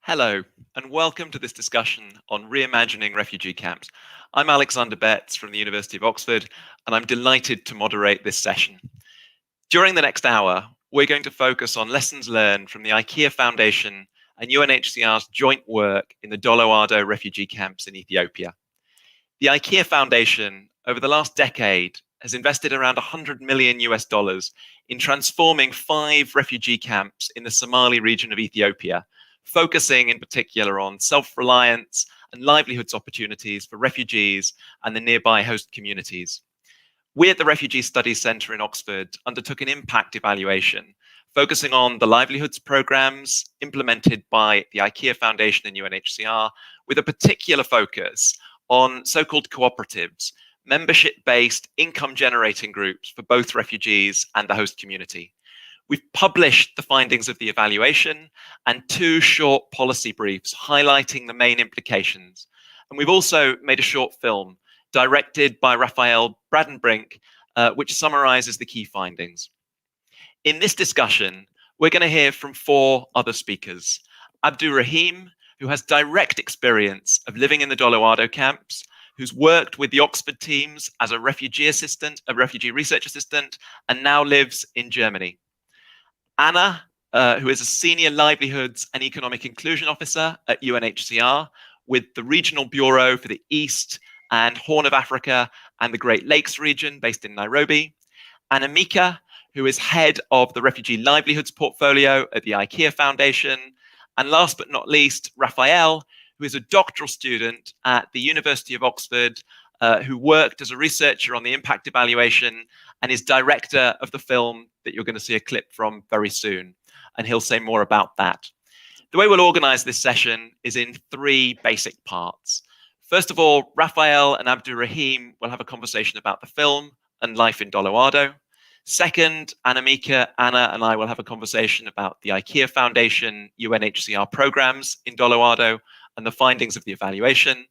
Hello, and welcome to this discussion on reimagining refugee camps. I'm Alexander Betts from the University of Oxford, and I'm delighted to moderate this session. During the next hour, we're going to focus on lessons learned from the IKEA Foundation and UNHCR's joint work in the Dollo Ado refugee camps in Ethiopia. The IKEA Foundation, over the last decade, has invested around $100 million in transforming 5 refugee camps in the Somali region of Ethiopia, focusing in particular on self-reliance and livelihoods opportunities for refugees and the nearby host communities. We at the Refugee Studies Centre in Oxford undertook an impact evaluation, focusing on the livelihoods programs implemented by the IKEA Foundation and UNHCR, with a particular focus on so-called cooperatives, membership-based income-generating groups for both refugees and the host community. We've published the findings of the evaluation and 2 short policy briefs highlighting the main implications. And we've also made a short film directed by Raphael, which summarizes the key findings. In this discussion, we're going to hear from 4 other speakers. Abdurahim, who has direct experience of living in the Dollo Ado camps, who's worked with the Oxford teams as a refugee research assistant, and now lives in Germany. Anna, who is a senior livelihoods and economic inclusion officer at UNHCR with the Regional Bureau for the East and Horn of Africa and the Great Lakes region based in Nairobi. Annemieke, who is head of the Refugee Livelihoods portfolio at the IKEA Foundation. And last but not least, Raphael, who is a doctoral student at the University of Oxford, who worked as a researcher on the impact evaluation and is director of the film that you're going to see a clip from very soon. And he'll say more about that. The way we'll organize this session is in 3 basic parts. First of all, Raphael and Abdurahim will have a conversation about the film and life in Dollo Ado. Second, Annemieke, Anna, and I will have a conversation about the IKEA Foundation, UNHCR programs in Dollo Ado and the findings of the evaluation.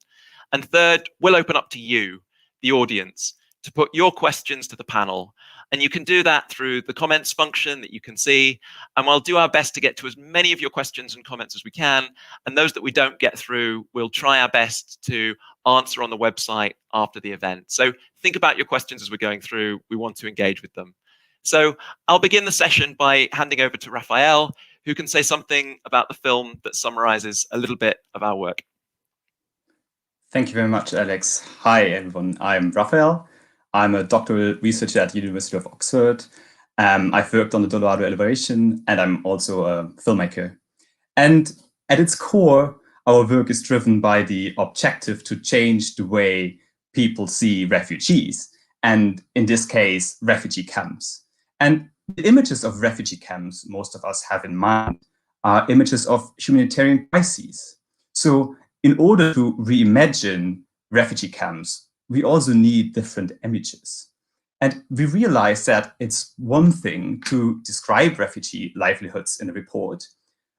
And third, we'll open up to you, the audience, to put your questions to the panel. And you can do that through the comments function that you can see. And we'll do our best to get to as many of your questions and comments as we can. And those that we don't get through, we'll try our best to answer on the website after the event. So think about your questions as we're going through. We want to engage with them. So I'll begin the session by handing over to Raphael, who can say something about the film that summarizes a little bit of our work. Thank you very much, Alex. Hi, everyone. I'm Raphael. I'm a doctoral researcher at the University of Oxford. I've worked on the Dollo Ado evaluation, and I'm also a filmmaker. And at its core, our work is driven by the objective to change the way people see refugees, and in this case, refugee camps. And the images of refugee camps most of us have in mind are images of humanitarian crises. So in order to reimagine refugee camps, we also need different images. And we realize that it's one thing to describe refugee livelihoods in a report,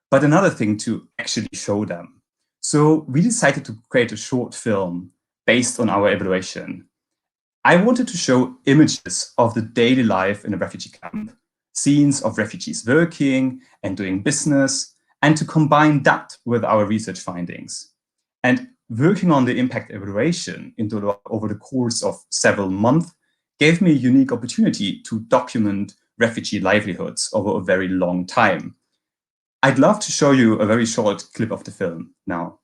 but another thing to actually show them. So we decided to create a short film based on our evaluation. I wanted to show images of the daily life in a refugee camp, scenes of refugees working and doing business, and to combine that with our research findings. And working on the impact evaluation over the course of several months gave me a unique opportunity to document refugee livelihoods over a very long time. I'd love to show you a very short clip of the film now.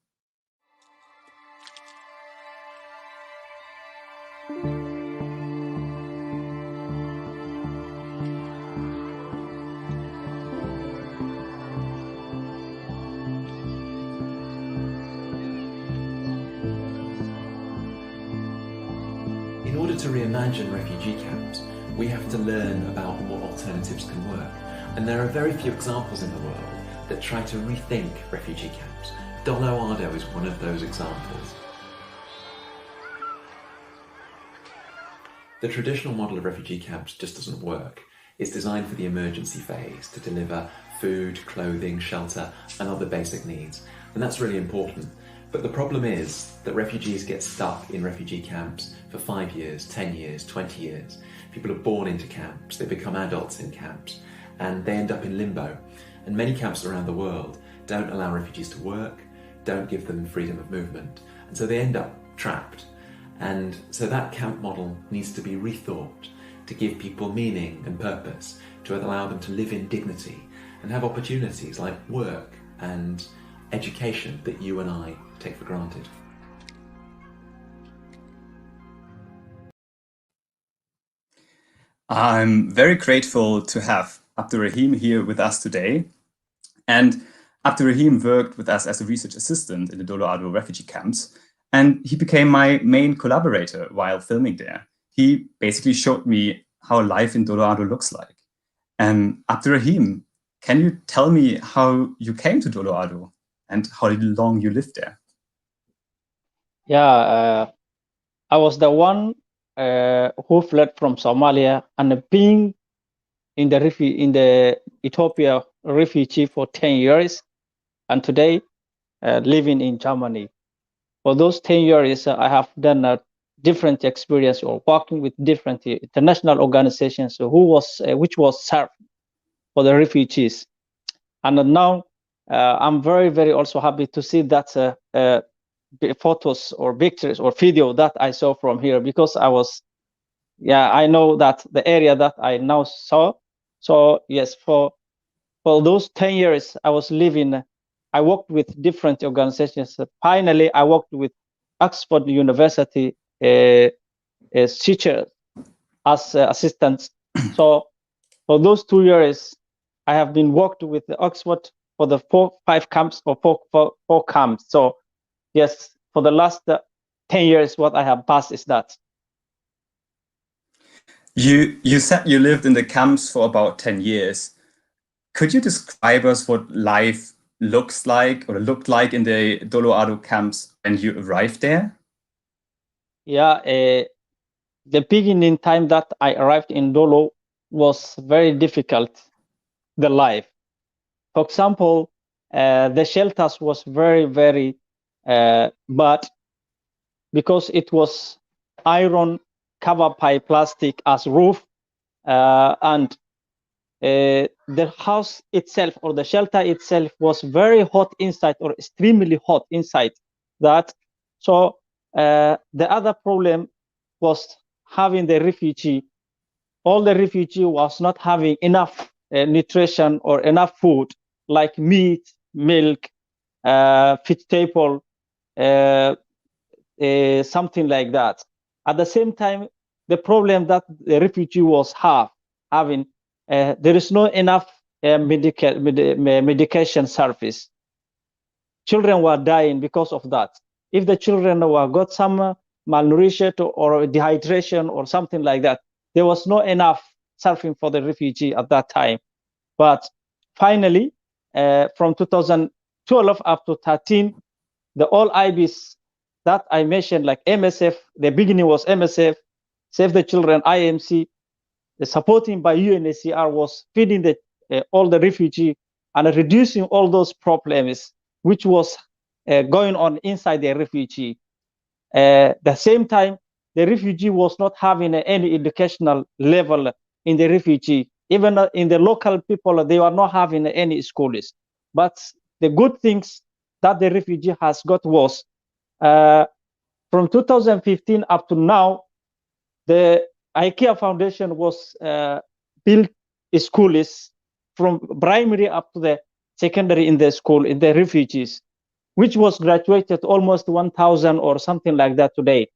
In order to reimagine refugee camps, we have to learn about what alternatives can work. And there are very few examples in the world that try to rethink refugee camps. Dollo Ado is one of those examples. The traditional model of refugee camps just doesn't work. It's designed for the emergency phase to deliver food, clothing, shelter, and other basic needs. And that's really important. But the problem is that refugees get stuck in refugee camps for 5 years, 10 years, 20 years. People are born into camps, they become adults in camps, and they end up in limbo. And many camps around the world don't allow refugees to work, don't give them freedom of movement. And so they end up trapped. And so that camp model needs to be rethought to give people meaning and purpose, to allow them to live in dignity and have opportunities like work and education that you and I take for granted. I'm very grateful to have Abdurahim here with us today. And Abdurahim worked with us as a research assistant in the Dollo Ado refugee camps, and he became my main collaborator while filming there. He basically showed me how life in Dollo Ado looks like. Abdurahim, can you tell me how you came to Dollo Ado and how long you lived there? Yeah, I was the one who fled from Somalia and being in the Ethiopia refugee for 10 years, and today living in Germany. For those 10 years, I have done a different experience or working with different international organizations which was served for the refugees. And now I'm very, very also happy to see that photos or pictures or video that I saw from here, because I know that the area that I now saw. So yes, for those 10 years I was living, I worked with different organizations. Finally, I worked with Oxford University as teacher, as assistants. So for those 2 years, I have been worked with the Oxford for the four camps. So yes, for the last 10 years, what I have passed is that. You said you lived in the camps for about 10 years. Could you describe us what life looks like or looked like in the Dollo Ado camps when you arrived there? Yeah, the beginning time that I arrived in Dollo was very difficult, the life. For example, the shelters was very, very bad because it was iron covered by plastic as roof, and the house itself or the shelter itself was very hot inside or extremely hot inside that. So the other problem was having the refugee. All the refugee was not having enough nutrition or enough food like meat, milk, vegetable, something like that. At the same time, the problem that the refugee was having, there is not enough medication service. Children were dying because of that. If the children got some malnourished or dehydration or something like that, there was not enough serving for the refugee at that time. But finally, from 2012 up to 13, the all IBs that I mentioned, like MSF, the beginning was MSF, Save the Children, IMC, the supporting by UNHCR was feeding all the refugee and reducing all those problems which was going on inside the refugee. The same time, the refugee was not having any educational level in the refugee. Even in the local people, they were not having any schools. But the good things that the refugee has got was, from 2015 up to now, the IKEA Foundation was built schools from primary up to the secondary in the school, in the refugees, which was graduated almost 1,000 or something like that today.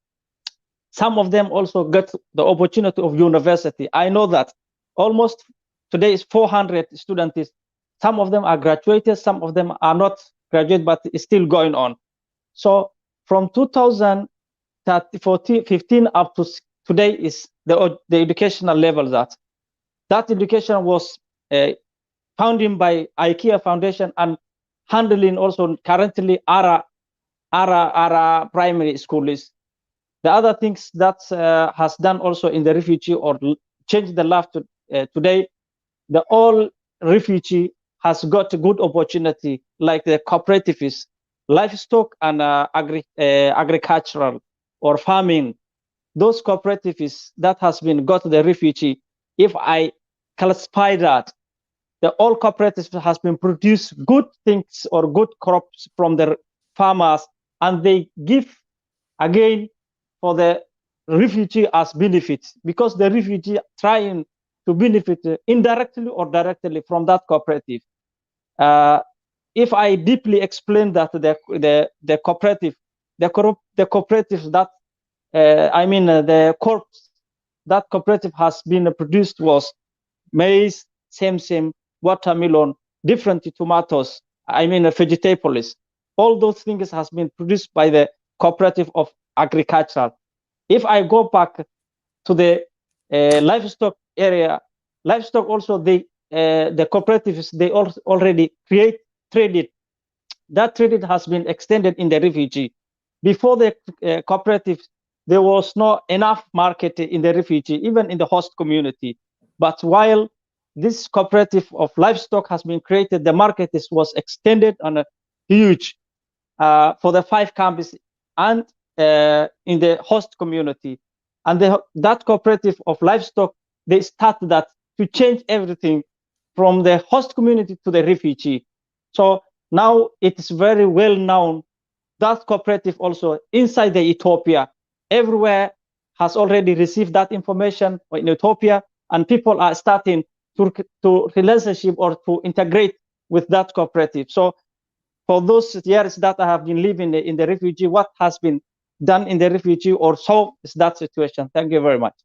Some of them also got the opportunity of university. I know that almost today is 400 students. Some of them are graduated, some of them are not graduated, but it's still going on. So from 2015 up to today is the educational level that education was founded by IKEA Foundation and handling also currently ARA primary schools. The other things that has done also in the refugee or changed the life to today, the all refugee has got a good opportunity like the cooperatives, livestock and agricultural or farming. Those cooperatives that has been got the refugee, if I classify that, all cooperatives has been produced good things or good crops from the farmers, and they give again for the refugee as benefits, because the refugee trying to benefit indirectly or directly from that cooperative. If I deeply explain that the cooperative, the cooperatives that the crops that cooperative has been produced was maize, same, watermelon, different tomatoes, vegetables. All those things has been produced by the cooperative of agriculture. If I go back to the livestock area, livestock also the cooperatives, they already create traded. That traded has been extended in the refugee. Before the cooperatives, there was not enough market in the refugee, even in the host community. But while this cooperative of livestock has been created, the market was extended on a huge for the 5 camps and in the host community. And that cooperative of livestock, they started that to change everything from the host community to the refugee. So now it is very well known that cooperative also inside the Ethiopia, everywhere has already received that information in Ethiopia, and people are starting to relationship or to integrate with that cooperative. So for those years that I have been living in the refugee, what has been done in the refugee or solved is that situation. Thank you very much.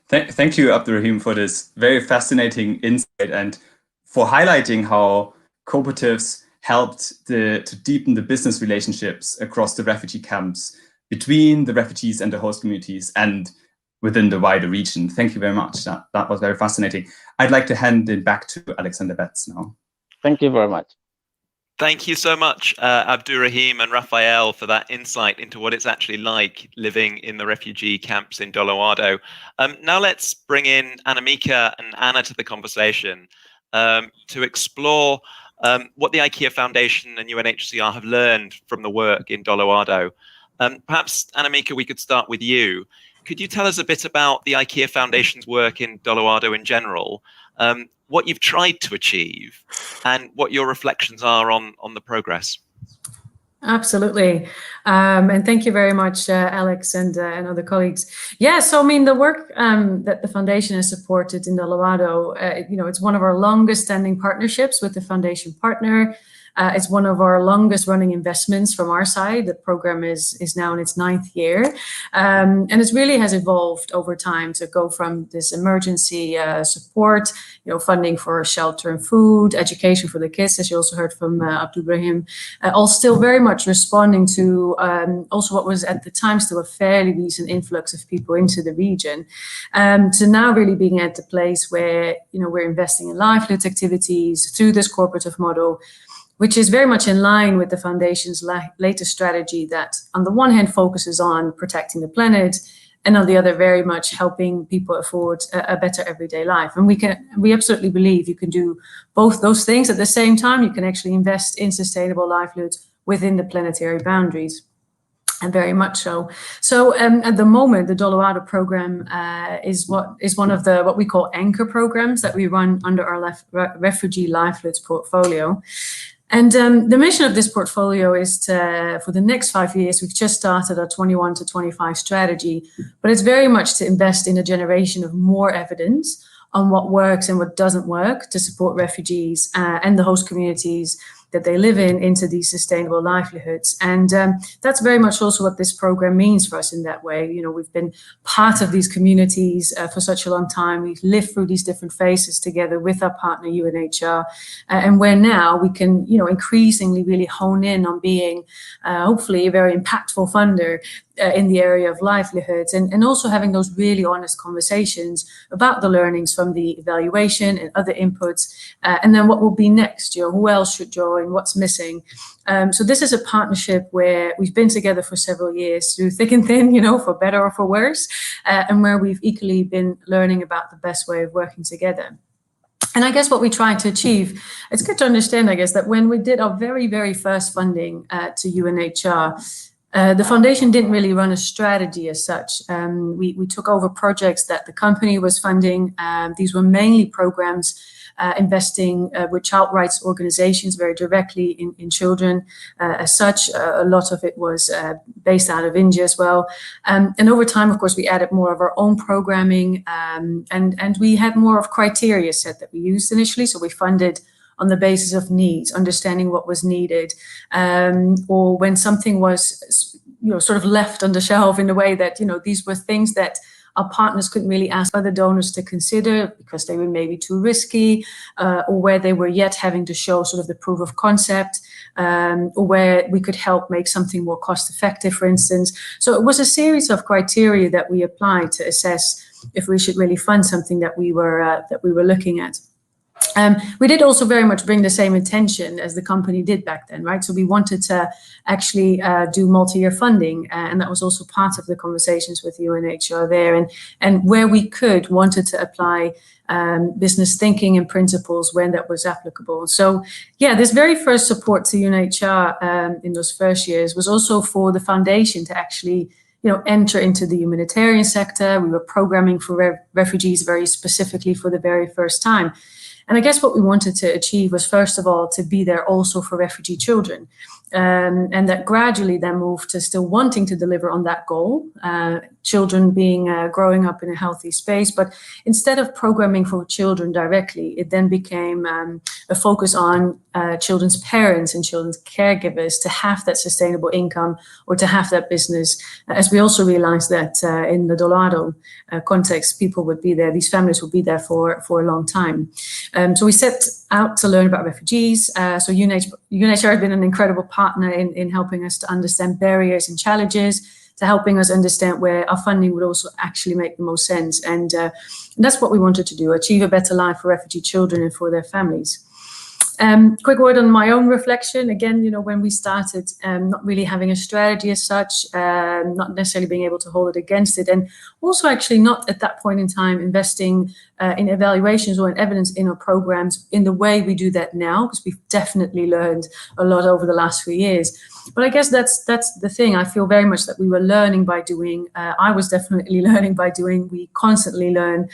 Thank you, Abdurahim, for this very fascinating insight and for highlighting how cooperatives helped to deepen the business relationships across the refugee camps between the refugees and the host communities and within the wider region. Thank you very much. That was very fascinating. I'd like to hand it back to Alexander Betts now. Thank you very much. Thank you so much, Abdurahim and Raphael, for that insight into what it's actually like living in the refugee camps in Dollo Ado. Now let's bring in Annemieke and Anna to the conversation to explore what the IKEA Foundation and UNHCR have learned from the work in Dollo Ado. Perhaps, Annemieke, we could start with you. Could you tell us a bit about the IKEA Foundation's work in Dollo Ado in general, what you've tried to achieve, and what your reflections are on the progress? Absolutely. And thank you very much, Alex and other colleagues. Yeah, so the work that the foundation has supported in Dollo Ado, it's one of our longest standing partnerships with the foundation partner. It's one of our longest running investments from our side. The program is now in its 9th year. And it really has evolved over time to go from this emergency support, funding for shelter and food, education for the kids, as you also heard from Abdurahim, all still very much responding to also what was at the time still a fairly recent influx of people into the region. To now really being at the place where, we're investing in livelihoods activities through this cooperative model, which is very much in line with the foundation's latest strategy that on the one hand focuses on protecting the planet, and on the other very much helping people afford a better everyday life. And we absolutely believe you can do both those things at the same time. You can actually invest in sustainable livelihoods within the planetary boundaries. And very much so. So at the moment, the Dollo Ado program is one of the what we call anchor programs that we run under our refugee livelihoods portfolio. And the mission of this portfolio is to, for the next 5 years, we've just started our 21 to 25 strategy, but it's very much to invest in a generation of more evidence on what works and what doesn't work to support refugees and the host communities that they live in into these sustainable livelihoods. And that's very much also what this program means for us in that way. We've been part of these communities for such a long time. We've lived through these different phases together with our partner UNHCR, and where now we can, increasingly really hone in on being hopefully a very impactful funder in the area of livelihoods, and also having those really honest conversations about the learnings from the evaluation and other inputs, and then what will be next, who else should join, what's missing. So this is a partnership where we've been together for several years through thick and thin, for better or for worse, and where we've equally been learning about the best way of working together. And I guess what we tried to achieve, it's good to understand, I guess, that when we did our very, very first funding to UNHCR, the foundation didn't really run a strategy as such. We took over projects that the company was funding. These were mainly programs investing with child rights organizations very directly in children. As such, a lot of it was based out of India as well. And over time, of course, we added more of our own programming, and we had more of criteria set that we used initially. So we funded on the basis of needs, understanding what was needed, or when something was, sort of left on the shelf in a way that, these were things that our partners couldn't really ask other donors to consider because they were maybe too risky, or where they were yet having to show sort of the proof of concept, or where we could help make something more cost effective, for instance. So it was a series of criteria that we applied to assess if we should really fund something that we were looking at. We did also very much bring the same intention as the company did back then, right? So we wanted to actually do multi-year funding, and that was also part of the conversations with UNHCR there. And where we could, wanted to apply business thinking and principles when that was applicable. So yeah, this very first support to UNHCR in those first years was also for the foundation to actually enter into the humanitarian sector. We were programming for refugees very specifically for the very first time. And I guess what we wanted to achieve was, first of all, to be there also for refugee children. And that gradually then moved to still wanting to deliver on that goal, children being growing up in a healthy space. But instead of programming for children directly, it then became a focus on children's parents and children's caregivers to have that sustainable income or to have that business, as we also realized that in the Dollo Ado context, people would be there, these families would be there for a long time. So we set out to learn about refugees. So UNHCR has been an incredible partner in helping us to understand barriers and challenges, to helping us understand where our funding would also actually make the most sense. And that's what we wanted to do, achieve a better life for refugee children and for their families. Quick word on my own reflection. Again, when we started, not really having a strategy as such, not necessarily being able to hold it against it, and also actually not at that point in time investing in evaluations or in evidence in our programs in the way we do that now, because we've definitely learned a lot over the last few years. But I guess that's the thing. I feel very much that we were learning by doing. I was definitely learning by doing. We constantly learn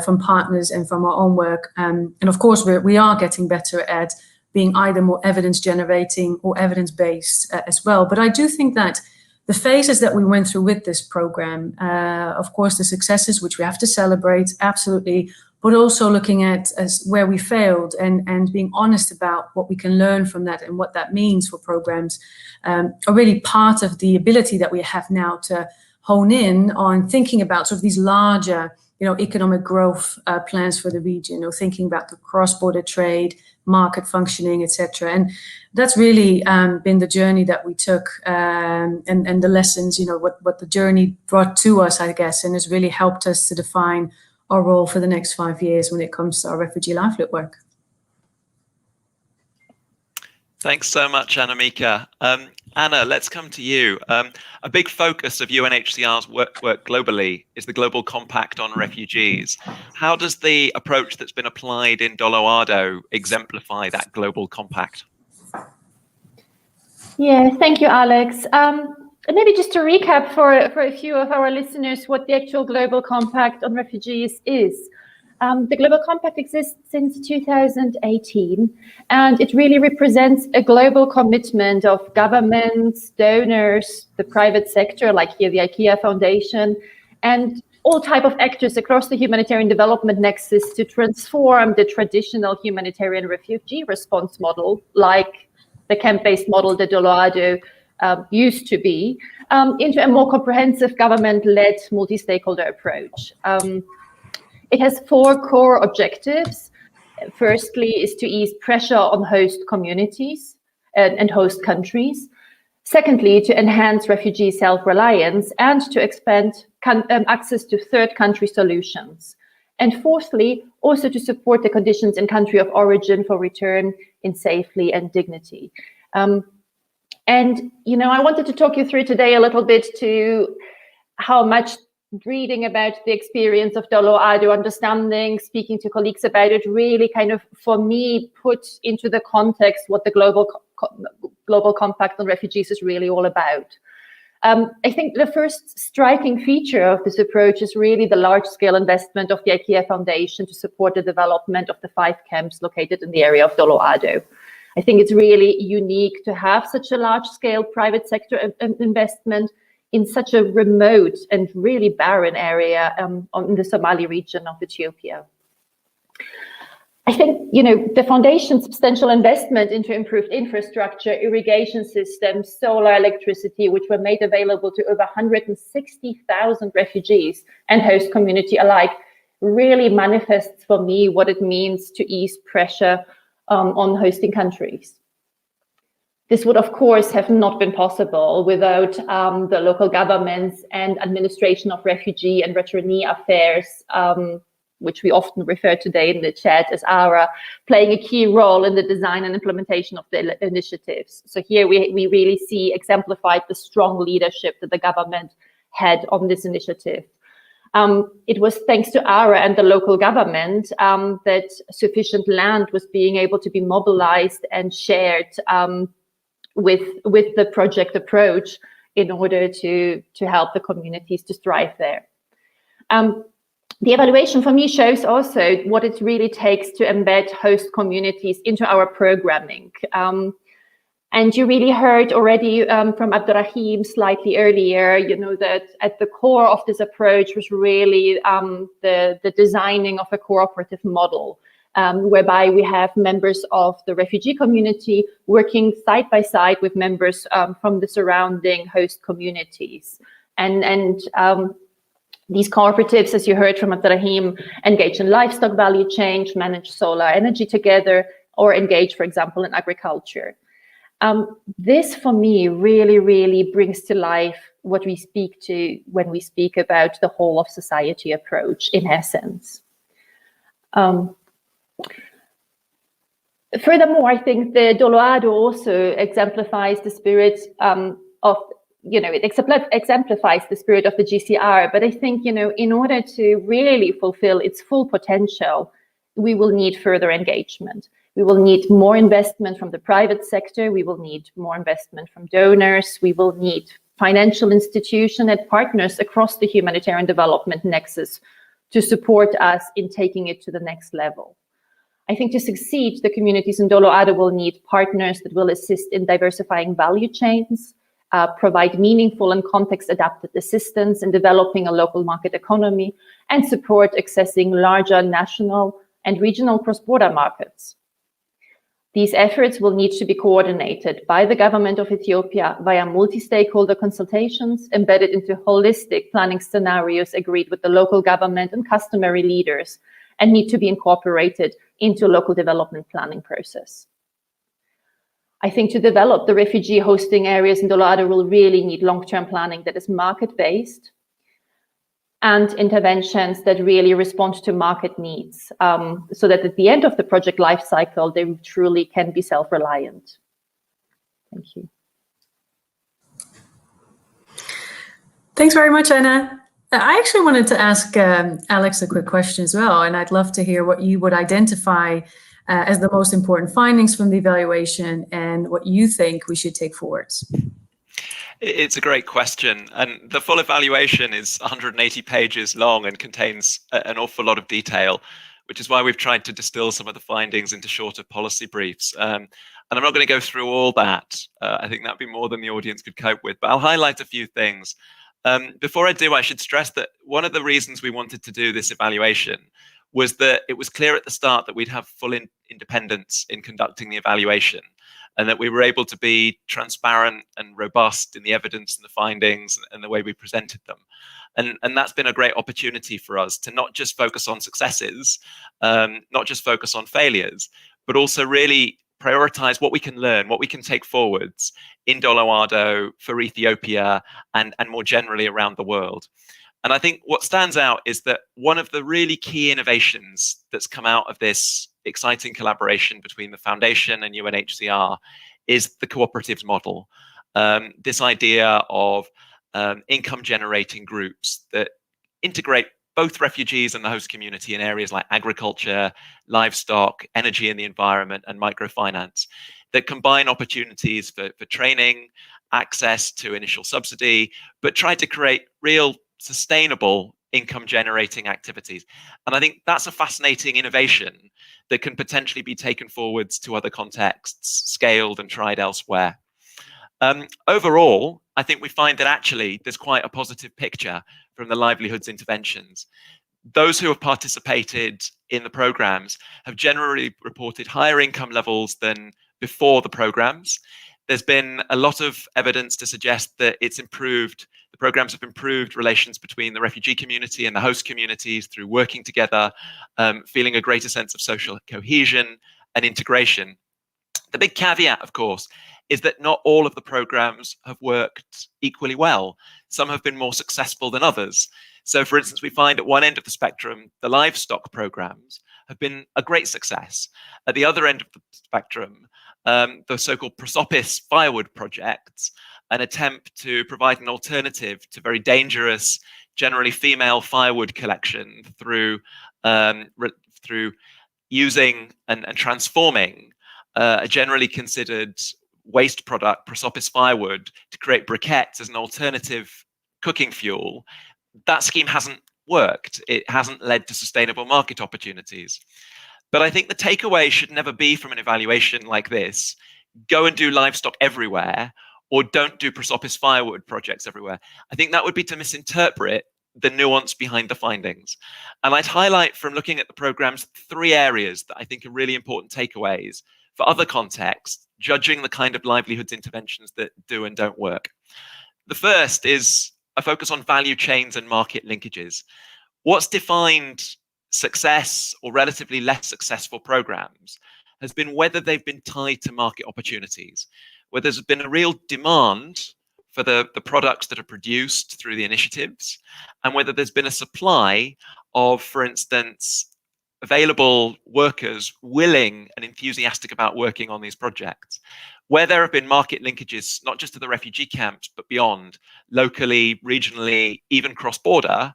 from partners and from our own work. And of course, we are getting better at being either more evidence generating or evidence based as well. But I do think that the phases that we went through with this program, of course, the successes, which we have to celebrate, absolutely, but also looking at as where we failed and being honest about what we can learn from that and what that means for programs, are really part of the ability that we have now to hone in on thinking about sort of these larger, economic growth plans for the region, thinking about the cross-border trade, market functioning, etc. And that's really been the journey that we took, and the lessons, what the journey brought to us, I guess, and has really helped us to define our role for the next 5 years when it comes to our refugee livelihood work. Thanks so much, Annemieke. Anna, let's come to you. A big focus of UNHCR's work globally is the Global Compact on Refugees. How does the approach that's been applied in Dollo Ado exemplify that Global Compact? Yeah, thank you, Alex. And maybe just to recap for a few of our listeners what the actual Global Compact on Refugees is. The Global Compact exists since 2018, and it really represents a global commitment of governments, donors, the private sector, like here the IKEA Foundation, and all type of actors across the humanitarian development nexus to transform the traditional humanitarian refugee response model, like the camp-based model that Dollo Ado used to be, into a more comprehensive government-led multi-stakeholder approach. It has 4 core objectives. Firstly, is to ease pressure on host communities and host countries. Secondly, to enhance refugee self-reliance and to expand access to third country solutions. And fourthly, also to support the conditions in country of origin for return in safety and dignity. And, I wanted to talk you through today a little bit to how much reading about the experience of Dollo Ado, understanding, speaking to colleagues about it, really kind of, for me, put into the context what the Global Compact on Refugees is really all about. I think the first striking feature of this approach is really the large-scale investment of the IKEA Foundation to support the development of the 5 camps located in the area of Dollo Ado. I think it's really unique to have such a large-scale private sector investment in such a remote and really barren area in the Somali region of Ethiopia. I think, the foundation's substantial investment into improved infrastructure, irrigation systems, solar electricity, which were made available to over 160,000 refugees and host community alike, really manifests for me what it means to ease pressure on hosting countries. This would, of course, have not been possible without the local governments and administration of refugee and returnee affairs, which we often refer today in the chat as ARA, playing a key role in the design and implementation of the initiatives. So here we really see exemplified the strong leadership that the government had on this initiative. It was thanks to ARA and the local government that sufficient land was being able to be mobilized and shared with the project approach in order to help the communities to thrive there. The evaluation for me shows also what it really takes to embed host communities into our programming. And you really heard already from Abdurahim slightly earlier, that at the core of this approach was really the designing of a cooperative model, whereby we have members of the refugee community working side by side with members from the surrounding host communities. And these cooperatives, as you heard from Abdurahim, engage in livestock value chain, manage solar energy together, or engage, for example, in agriculture. This, for me, really, really brings to life what we speak to when we speak about the whole of society approach, in essence. Furthermore, I think the Dollo Ado also exemplifies the spirit it exemplifies the spirit of the GCR. But I think, in order to really fulfill its full potential, we will need further engagement. We will need more investment from the private sector. We will need more investment from donors. We will need financial institutions and partners across the humanitarian development nexus to support us in taking it to the next level. I think to succeed, the communities in Dollo Ado will need partners that will assist in diversifying value chains, provide meaningful and context-adapted assistance in developing a local market economy, and support accessing larger national and regional cross-border markets. These efforts will need to be coordinated by the government of Ethiopia via multi-stakeholder consultations embedded into holistic planning scenarios agreed with the local government and customary leaders, and need to be incorporated into local development planning process. I think to develop the refugee hosting areas in Dollo Ado will really need long-term planning that is market-based and interventions that really respond to market needs, so that at the end of the project life cycle, they truly can be self-reliant. Thank you. Thanks very much, Anna. I actually wanted to ask Alex a quick question as well, and I'd love to hear what you would identify as the most important findings from the evaluation and what you think we should take forwards. It's a great question, and the full evaluation is 180 pages long and contains an awful lot of detail, which is why we've tried to distill some of the findings into shorter policy briefs. And I'm not going to go through all that. I think that'd be more than the audience could cope with, but I'll highlight a few things. Before I do, I should stress that one of the reasons we wanted to do this evaluation was that it was clear at the start that we'd have full independence in conducting the evaluation, and that we were able to be transparent and robust in the evidence and the findings and the way we presented them. And that's been a great opportunity for us to not just focus on successes, not just focus on failures, but also really prioritize what we can learn, what we can take forwards in Dollo Ado, for Ethiopia, and more generally around the world. And I think what stands out is that one of the really key innovations that's come out of this exciting collaboration between the Foundation and UNHCR is the cooperatives model. This idea of income generating groups that integrate both refugees and the host community in areas like agriculture, livestock, energy and the environment, and microfinance, that combine opportunities for training access to initial subsidy, but tried to create real sustainable income generating activities. And I think that's a fascinating innovation that can potentially be taken forwards to other contexts, scaled and tried elsewhere. Overall, I think we find that actually there's quite a positive picture from the livelihoods interventions. Those who have participated in the programs have generally reported higher income levels than before the programs. There's been a lot of evidence to suggest that the programs have improved relations between the refugee community and the host communities through working together, feeling a greater sense of social cohesion and integration. The big caveat, of course, is that not all of the programs have worked equally well. Some have been more successful than others. So, for instance, we find at one end of the spectrum, the livestock programs have been a great success. At the other end of the spectrum, the so-called prosopis firewood projects, an attempt to provide an alternative to very dangerous, generally female firewood collection through using and transforming a generally considered waste product, prosopis firewood, to create briquettes as an alternative cooking fuel. That scheme hasn't worked. It hasn't led to sustainable market opportunities. But I think the takeaway should never be from an evaluation like this, go and do livestock everywhere, or don't do prosopis firewood projects everywhere. I think that would be to misinterpret the nuance behind the findings. And I'd highlight from looking at the programs 3 areas that I think are really important takeaways for other contexts, judging the kind of livelihoods interventions that do and don't work. The first is a focus on value chains and market linkages. What's defined success or relatively less successful programs has been whether they've been tied to market opportunities, where there's been a real demand for the products that are produced through the initiatives, and whether there's been a supply of, for instance, available workers willing and enthusiastic about working on these projects. Where there have been market linkages, not just to the refugee camps, but beyond, locally, regionally, even cross-border,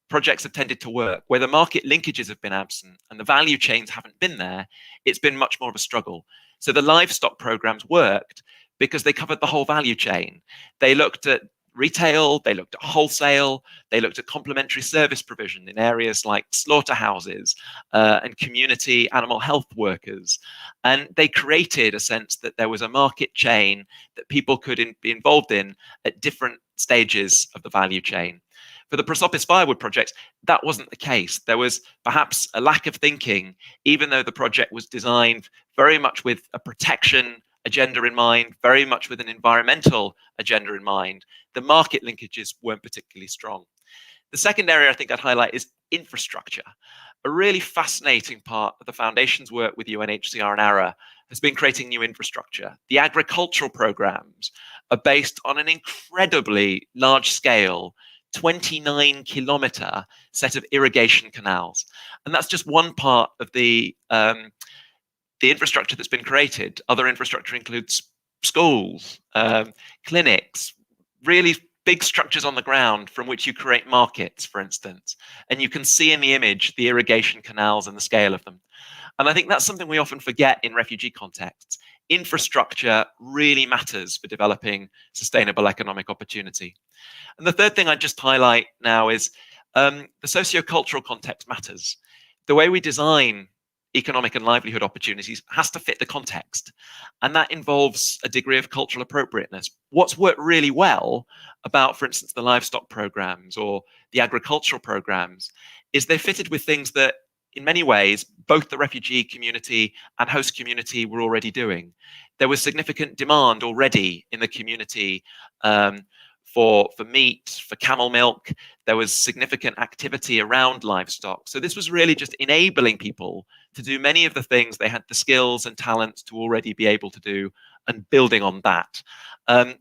projects have tended to work. Where the market linkages have been absent and the value chains haven't been there, it's been much more of a struggle. So the livestock programs worked because they covered the whole value chain. They looked at retail, they looked at wholesale, they looked at complementary service provision in areas like slaughterhouses and community animal health workers. And they created a sense that there was a market chain that people could be involved in at different stages of the value chain. For the prosopis firewood projects, that wasn't the case. There was perhaps a lack of thinking, even though the project was designed very much with a protection agenda in mind, very much with an environmental agenda in mind. The market linkages weren't particularly strong. The second area I think I'd highlight is infrastructure. A really fascinating part of the Foundation's work with UNHCR and ARA has been creating new infrastructure. The agricultural programs are based on an incredibly large scale 29-kilometer set of irrigation canals. And that's just one part of the infrastructure that's been created. Other infrastructure includes schools, clinics, really big structures on the ground from which you create markets, for instance. And you can see in the image the irrigation canals and the scale of them. And I think that's something we often forget in refugee contexts. Infrastructure really matters for developing sustainable economic opportunity. And the third thing I'd just highlight now is the socio-cultural context matters. The way we design economic and livelihood opportunities has to fit the context. And that involves a degree of cultural appropriateness. What's worked really well about, for instance, the livestock programs or the agricultural programs is they fitted with things that, in many ways, both the refugee community and host community were already doing. There was significant demand already in the community for meat, for camel milk. There was significant activity around livestock. So this was really just enabling people to do many of the things they had the skills and talents to already be able to do, and building on that.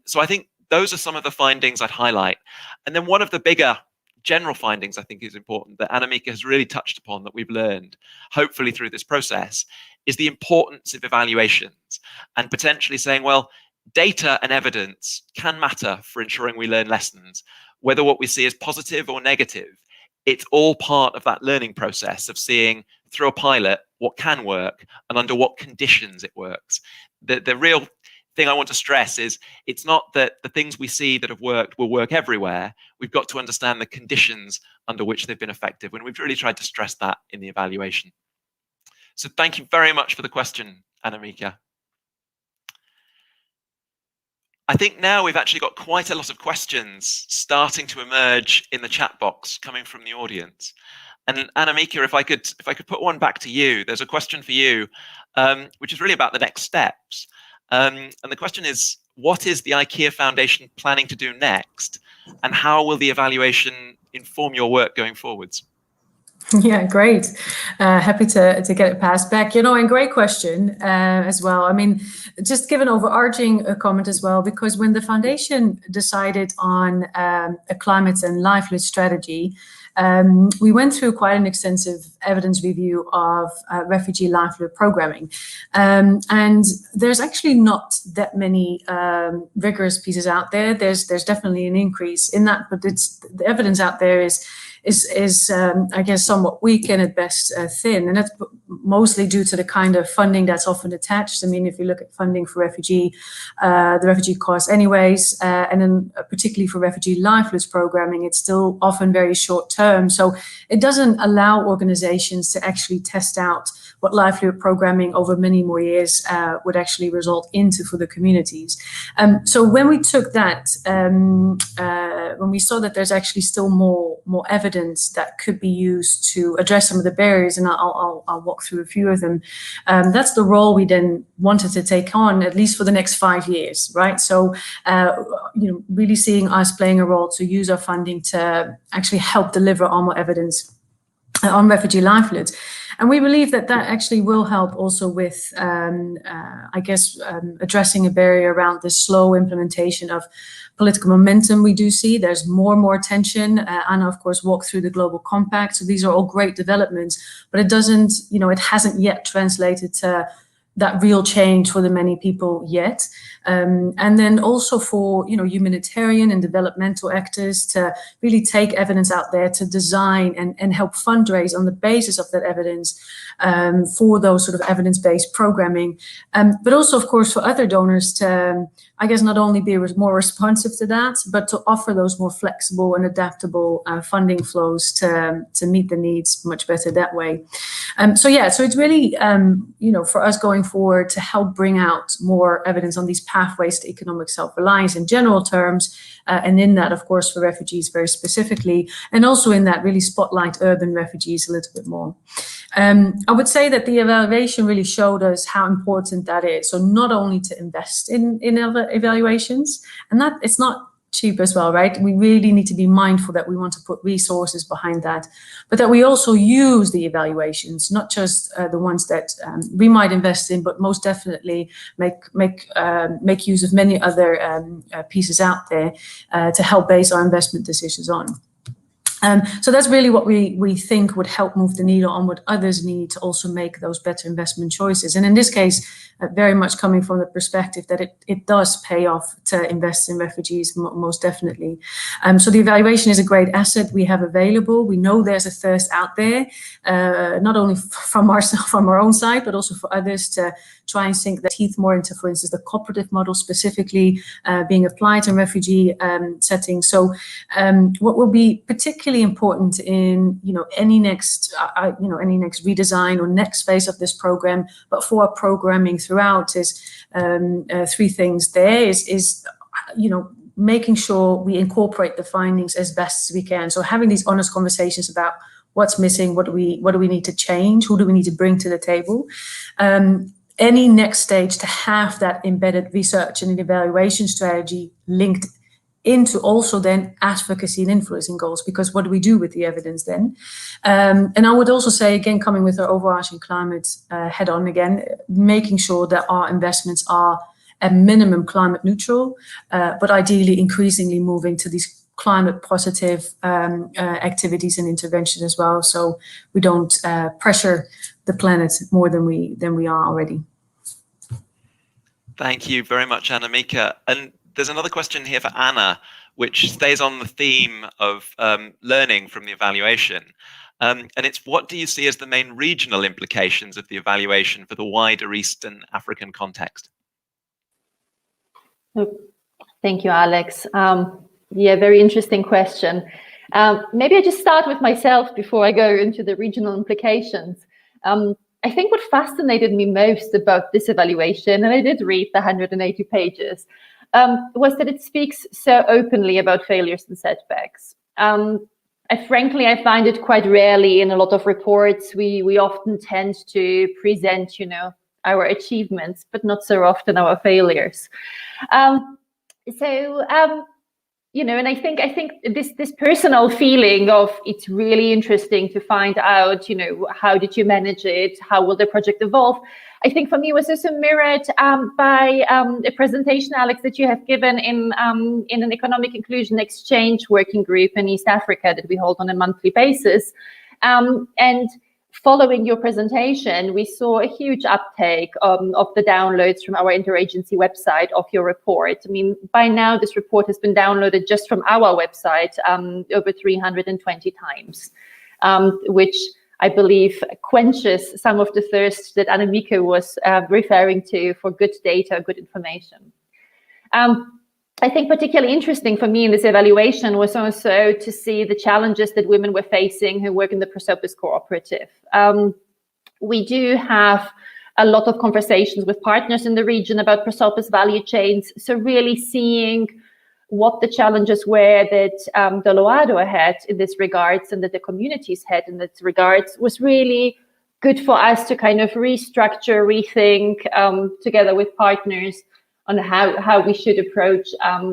So I think those are some of the findings I'd highlight. And then one of the bigger general findings I think is important that Annemieke has really touched upon, that we've learned, hopefully through this process, is the importance of evaluations and potentially saying, well, data and evidence can matter for ensuring we learn lessons, whether what we see is positive or negative. It's all part of that learning process of seeing through a pilot what can work and under what conditions it works. The real thing I want to stress is it's not that the things we see that have worked will work everywhere. We've got to understand the conditions under which they've been effective, and we've really tried to stress that in the evaluation. So thank you very much for the question, Annemieke. I think now we've actually got quite a lot of questions starting to emerge in the chat box coming from the audience. And Annemieke, if I could put one back to you, there's a question for you, which is really about the next steps. And the question is, what is the IKEA Foundation planning to do next? And how will the evaluation inform your work going forwards? Yeah, great. Happy to get it passed back. And great question as well. I mean, just give an overarching comment as well, because when the foundation decided on a climate and livelihood strategy, we went through quite an extensive evidence review of refugee livelihood programming. And there's actually not that many rigorous pieces out there. There's definitely an increase in that, but the evidence out there is I guess somewhat weak and at best thin, and that's mostly due to the kind of funding that's often attached. I mean, if you look at funding for the refugee costs anyways, and then particularly for refugee livelihoods programming, it's still often very short term. So it doesn't allow organizations to actually test out what livelihood programming over many more years would actually result into for the communities. So when we took that, when we saw that there's actually still more evidence that could be used to address some of the barriers, and I'll walk through a few of them. That's the role we then wanted to take on, at least for the next 5 years, right? So, really seeing us playing a role to use our funding to actually help deliver on more evidence on refugee livelihoods. And we believe that actually will help also with, addressing a barrier around the slow implementation of political momentum we do see. There's more and more attention. Anna, of course, walked through the Global Compact. So these are all great developments, but it hasn't yet translated to that real change for the many people yet. And then also for, humanitarian and developmental actors to really take evidence out there to design and help fundraise on the basis of that evidence for those sort of evidence-based programming. But also, of course, for other donors to, not only be more responsive to that, but to offer those more flexible and adaptable funding flows to meet the needs much better that way. So it's really, for us going forward to help bring out more evidence on these pathways to economic self-reliance in general terms, and in that, of course, for refugees very specifically, and also in that really spotlight urban refugees a little bit more. I would say that the evaluation really showed us how important that is. So not only to invest in evaluations, and that it's not cheap as well, right? We really need to be mindful that we want to put resources behind that, but that we also use the evaluations, not just the ones that we might invest in, but most definitely make use of many other pieces out there to help base our investment decisions on. So that's really what we think would help move the needle on what others need to also make those better investment choices. And in this case, very much coming from the perspective that it does pay off to invest in refugees, most definitely. So the evaluation is a great asset we have available. We know there's a thirst out there, not only from our own side, but also for others to try and sink their teeth more into, for instance, the cooperative model specifically being applied in refugee settings. So what will be particularly important in any next redesign or next phase of this program, but for our programming throughout is three things. There is making sure we incorporate the findings as best as we can. So having these honest conversations about what's missing, what do we need to change, who do we need to bring to the table. Any next stage to have that embedded research and an evaluation strategy linked into also then advocacy and influencing goals, because what do we do with the evidence then? And I would also say, again, coming with our overarching climate head on again, making sure that our investments are at minimum climate neutral, but ideally increasingly moving to these climate positive activities and intervention as well, so we don't pressure the planet more than we are already. Thank you very much, Annemieke. And there's another question here for Anna, which stays on the theme of learning from the evaluation. And it's, what do you see as the main regional implications of the evaluation for the wider Eastern African context? Thank you, Alex. Yeah, very interesting question. Maybe I just start with myself before I go into the regional implications. I think what fascinated me most about this evaluation, and I did read the 180 pages, was that it speaks so openly about failures and setbacks. Frankly, I find it quite rarely in a lot of reports. We often tend to present, our achievements, but not so often our failures. And I think this personal feeling of it's really interesting to find out, how did you manage it? How will the project evolve? I think for me was also mirrored by a presentation, Alex, that you have given in an economic inclusion exchange working group in East Africa that we hold on a monthly basis. And following your presentation, we saw a huge uptake of the downloads from our interagency website of your report. I mean, by now, this report has been downloaded just from our website over 320 times, which I believe quenches some of the thirst that Annemieke was referring to for good data, good information. I think particularly interesting for me in this evaluation was also to see the challenges that women were facing who work in the Prosopis cooperative. We do have a lot of conversations with partners in the region about Prosopis value chains. So really seeing what the challenges were that Dollo Ado had in this regards and that the communities had in this regards was really good for us to kind of restructure, rethink together with partners on how we should approach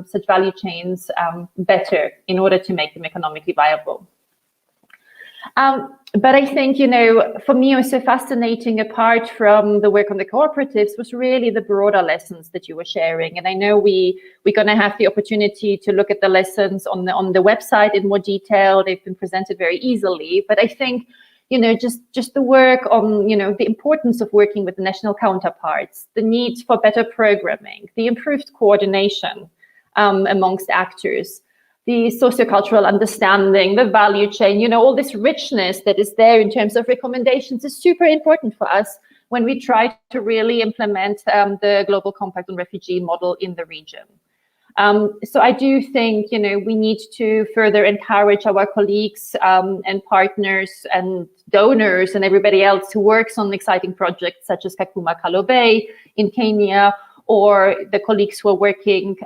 such value chains better in order to make them economically viable. But I think, for me, also fascinating, apart from the work on the cooperatives, was really the broader lessons that you were sharing. And I know we're going to have the opportunity to look at the lessons on the website in more detail. They've been presented very easily. But I think, just the work on, the importance of working with the national counterparts, the need for better programming, the improved coordination amongst actors, the sociocultural understanding, the value chain, all this richness that is there in terms of recommendations is super important for us when we try to really implement the Global Compact on Refugee model in the region. So I do think, we need to further encourage our colleagues and partners and donors and everybody else who works on exciting projects such as Kakuma Kalobe in Kenya, or the colleagues who are working,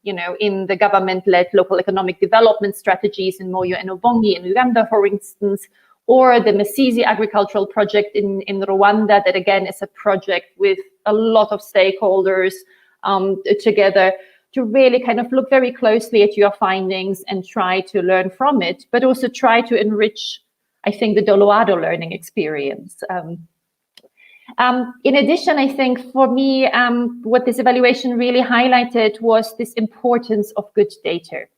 in the government-led local economic development strategies in Moyo and Obongi in Uganda, for instance, or the Masizi agricultural project in Rwanda, that again is a project with a lot of stakeholders together, to really kind of look very closely at your findings and try to learn from it, but also try to enrich, I think, the Dollo Ado learning experience. In addition, I think for me, what this evaluation really highlighted was this importance of good data.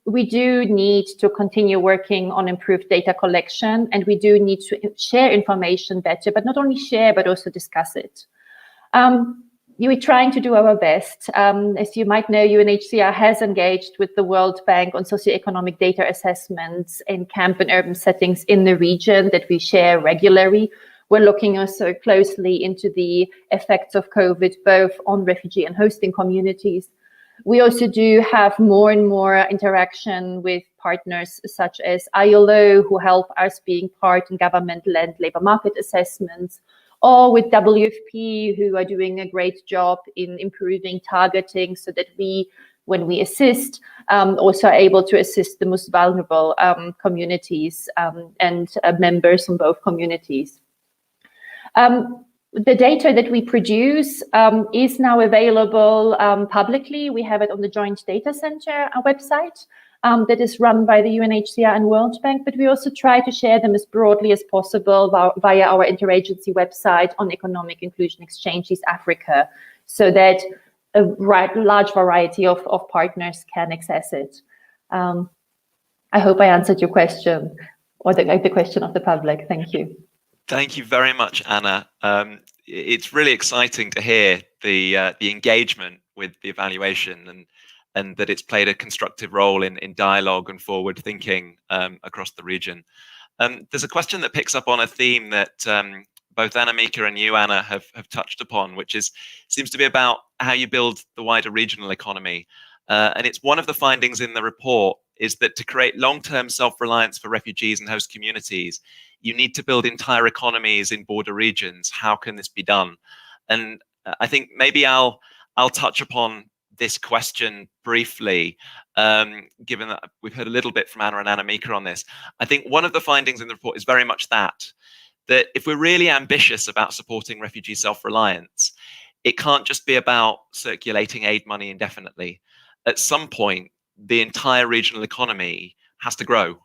We do need to continue working on improved data collection, and we do need to share information better, but not only share, but also discuss it. We're trying to do our best. As you might know, UNHCR has engaged with the World Bank on socioeconomic data assessments in camp and urban settings in the region that we share regularly. We're looking also closely into the effects of COVID, both on refugee and hosting communities. We also do have more and more interaction with partners such as ILO, who help us being part in government-led labor market assessments, or with WFP, who are doing a great job in improving targeting so that we, when we assist, also are able to assist the most vulnerable communities and members from both communities. The data that we produce is now available publicly. We have it on the Joint Data Center website that is run by the UNHCR and World Bank, but we also try to share them as broadly as possible via our interagency website on Economic Inclusion Exchange East Africa, so that a large variety of partners can access it. I hope I answered your question, or the question of the public. Thank you. Thank you very much, Anna. It's really exciting to hear the engagement with the evaluation and that it's played a constructive role in dialogue and forward thinking across the region. There's a question that picks up on a theme that both Annemieke and you, Anna, have touched upon, which seems to be about how you build the wider regional economy. And it's one of the findings in the report is that to create long-term self-reliance for refugees and host communities, you need to build entire economies in border regions. How can this be done? And I think maybe I'll touch upon this question briefly, given that we've heard a little bit from Anna and Annemieke on this. I think one of the findings in the report is very much that if we're really ambitious about supporting refugee self-reliance, it can't just be about circulating aid money indefinitely. At some point, the entire regional economy has to grow,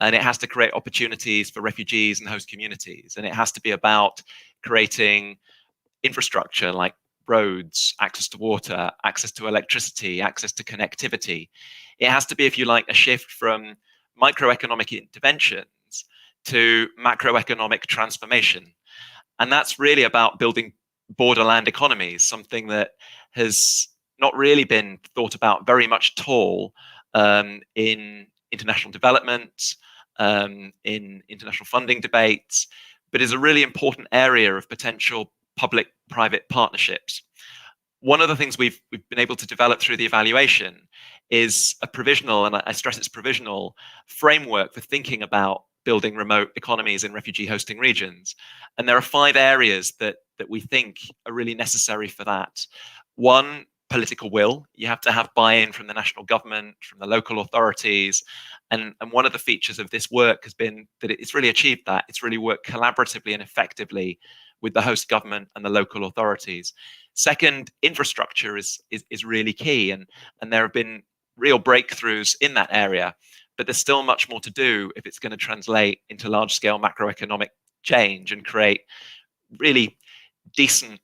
and it has to create opportunities for refugees and host communities. And it has to be about creating infrastructure like roads, access to water, access to electricity, access to connectivity. It has to be, if you like, a shift from microeconomic interventions to macroeconomic transformation. And that's really about building borderland economies, something that has not really been thought about very much at all in international development, in international funding debates, but is a really important area of potential public-private partnerships. One of the things we've been able to develop through the evaluation is a provisional, and I stress it's provisional, framework for thinking about building remote economies in refugee hosting regions. And there are 5 areas that we think are really necessary for that. One, political will. You have to have buy-in from the national government, from the local authorities. And one of the features of this work has been that it's really achieved that. It's really worked collaboratively and effectively with the host government and the local authorities. Second, infrastructure is really key. And there have been real breakthroughs in that area, but there's still much more to do if it's going to translate into large-scale macroeconomic change and create really decent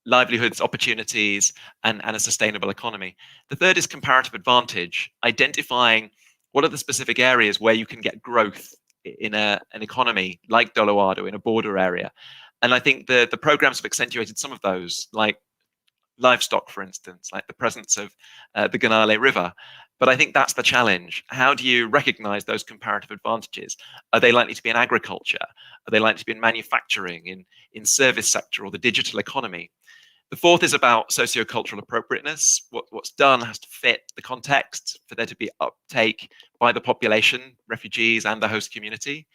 livelihoods, opportunities, and a sustainable economy. The third is comparative advantage, identifying what are the specific areas where you can get growth in an economy like Dollo Ado in a border area. And I think the programs have accentuated some of those, like livestock, for instance, like the presence of the Ganale River. But I think that's the challenge. How do you recognize those comparative advantages? Are they likely to be in agriculture? Are they likely to be in manufacturing, in service sector, or the digital economy? The fourth is about sociocultural appropriateness. What's done has to fit the context for there to be uptake by the population, refugees, and the host community.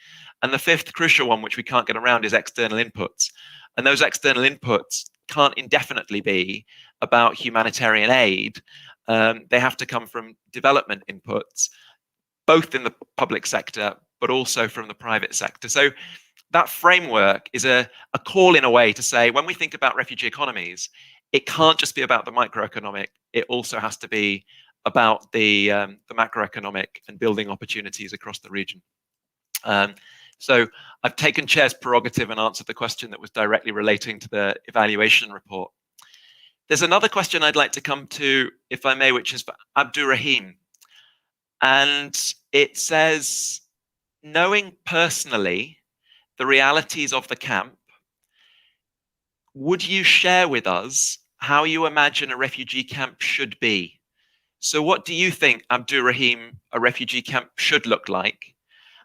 And the fifth crucial one, which we can't get around, is external inputs. And those external inputs can't indefinitely be about humanitarian aid. They have to come from development inputs, both in the public sector, but also from the private sector. So that framework is a call in a way to say, when we think about refugee economies, it can't just be about the microeconomic, it also has to be about the macroeconomic and building opportunities across the region. So I've taken Chair's prerogative and answered the question that was directly relating to the evaluation report. There's another question I'd like to come to, if I may, which is for Abdurahim. And it says, knowing personally the realities of the camp, would you share with us how you imagine a refugee camp should be? So what do you think, Abdurahim, a refugee camp should look like?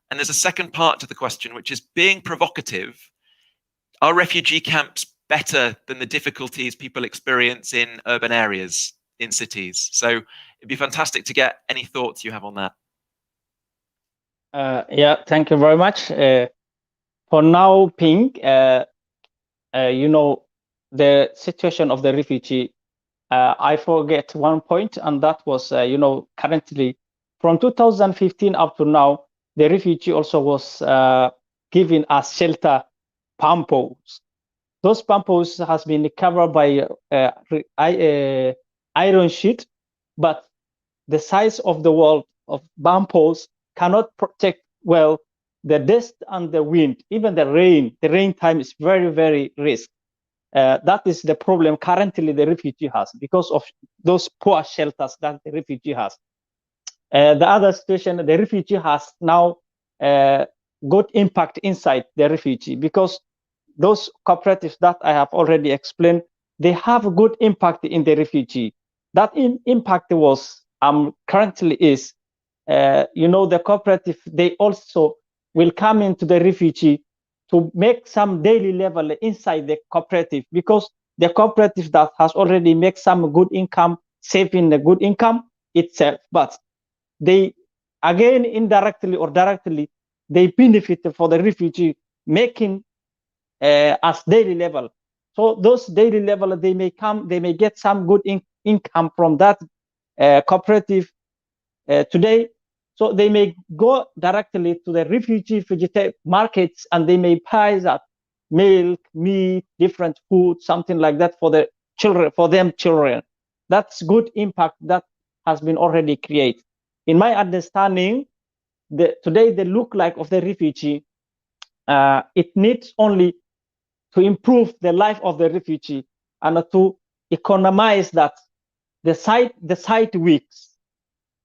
And there's a second part to the question, which is being provocative. Are refugee camps better than the difficulties people experience in urban areas, in cities? So it'd be fantastic to get any thoughts you have on that. Yeah, thank you very much. For now, Pink, you know, the situation of the refugee, I forget one point, and that was, you know, currently from 2015 up to now, the refugee also was giving us shelter pampos. Those pampos has been covered by iron sheet, but the size of the wall of pampos cannot protect well the dust and the wind, even the rain time is very, very risk. That is the problem currently the refugee has because of those poor shelters that the refugee has. The other situation, the refugee has now good impact inside the refugee because those cooperatives that I have already explained, they have a good impact in the refugee. That impact was currently is, you know, the cooperative, they also will come into the refugee to make some daily level inside the cooperative, because the cooperative that has already made some good income, saving the good income itself, but they, again, indirectly or directly, they benefit for the refugee making as daily level. So those daily level, they may get some good income from that cooperative today. So they may go directly to the refugee vegetable markets and they may buy that milk, meat, different food, something like that for the children, children. That's good impact that has been already created. In my understanding, today the look like of the refugee, it needs only to improve the life of the refugee and to economize that the side weeks.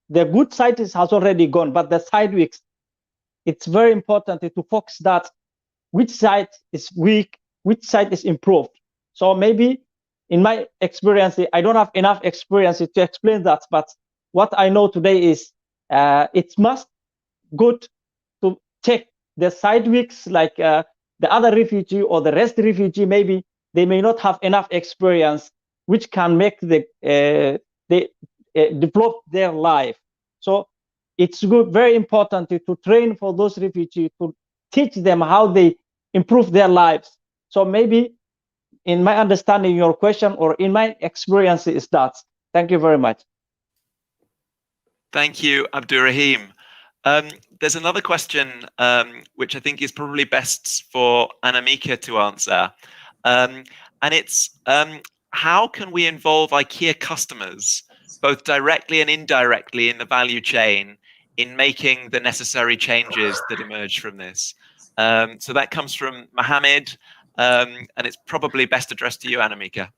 The good side has already gone, but the side weeks, it's very important to focus that which side is weak, which side is improved. So maybe in my experience, I don't have enough experience to explain that, but what I know today is it must good to check the side weeks, like the other refugee or the rest refugee, maybe they may not have enough experience, which can make they develop their life. So it's good, very important to train for those refugees, to teach them how they improve their lives. So maybe in my understanding, your question or in my experience is that. Thank you very much. Thank you, Abdurahim. There's another question which I think is probably best for Annemieke to answer. And it's how can we involve IKEA customers, both directly and indirectly, in the value chain in making the necessary changes that emerge from this? So that comes from Mohammed, and it's probably best addressed to you, Annemieke.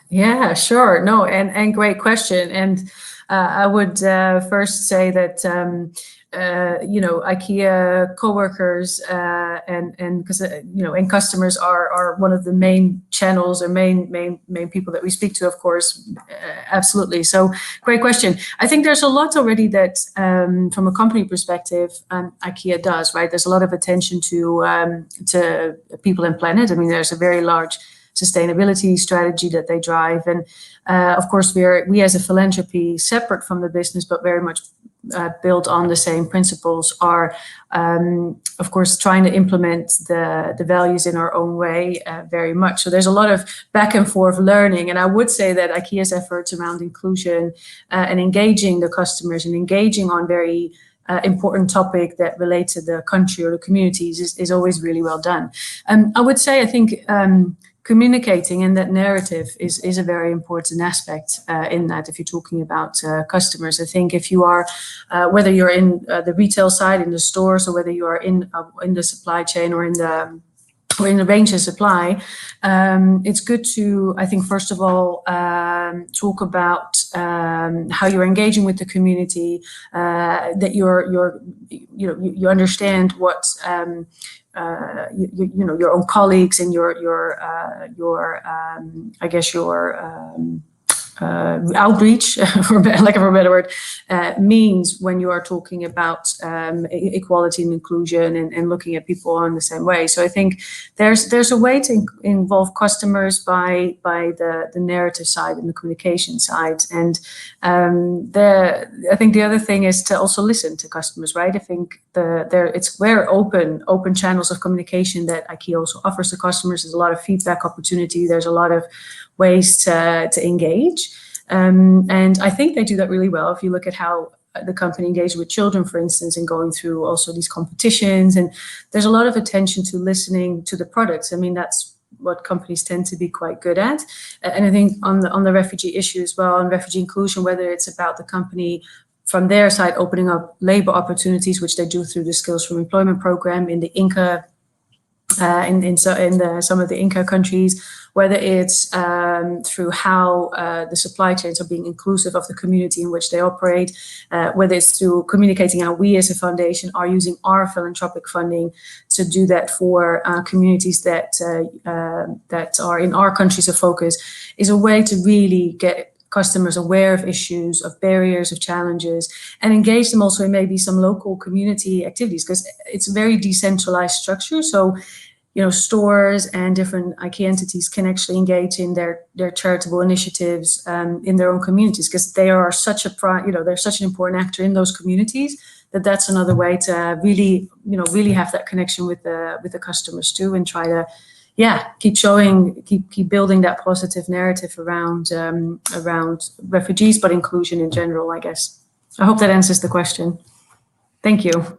Yeah, sure. No, and great question. And I would first say that IKEA coworkers and because and customers are one of the main channels or main people that we speak to, of course. Absolutely. So great question. I think there's a lot already that from a company perspective, IKEA does, right? There's a lot of attention to people and planet. I mean, there's a very large sustainability strategy that they drive, and of course we as a philanthropy, separate from the business but very much built on the same principles, are of course trying to implement the values in our own way very much. So there's a lot of back and forth learning, and I would say that IKEA's efforts around inclusion and engaging the customers and engaging on very important topic that relate to the country or the communities is always really well done. I would say, I think communicating in that narrative is a very important aspect in that. If you're talking about customers, I think if you are, whether you're in the retail side, in the stores, or whether you are in the supply chain or in the range of supply, it's good to, I think, first of all, talk about how you're engaging with the community, that you understand what your own colleagues and your I guess your outreach, for lack of a better word, means when you are talking about equality and inclusion and looking at people in the same way. So I think there's a way to involve customers by the narrative side and the communication side. And I think the other thing is to also listen to customers, right? I think it's very open channels of communication that IKEA also offers to customers. There's a lot of feedback opportunity. There's a lot of ways to engage. And I think they do that really well. If you look at how the company engaged with children, for instance, and going through also these competitions, and there's a lot of attention to listening to the products. I mean, that's what companies tend to be quite good at. And I think on the refugee issue as well, on refugee inclusion, whether it's about the company from their side opening up labor opportunities, which they do through the Skills from Employment program in the Inca, in some of the Inca countries, whether it's through how the supply chains are being inclusive of the community in which they operate, whether it's through communicating how we as a foundation are using our philanthropic funding to do that for communities that are in our countries of focus, is a way to really get customers aware of issues, of barriers, of challenges, and engage them also in maybe some local community activities, because it's a very decentralized structure. So stores and different IKEA entities can actually engage in their charitable initiatives in their own communities, because they are such they're such an important actor in those communities, that's another way to really have that connection with the customers too, and try to keep building that positive narrative around refugees, but inclusion in general, I guess. I hope that answers the question. Thank you.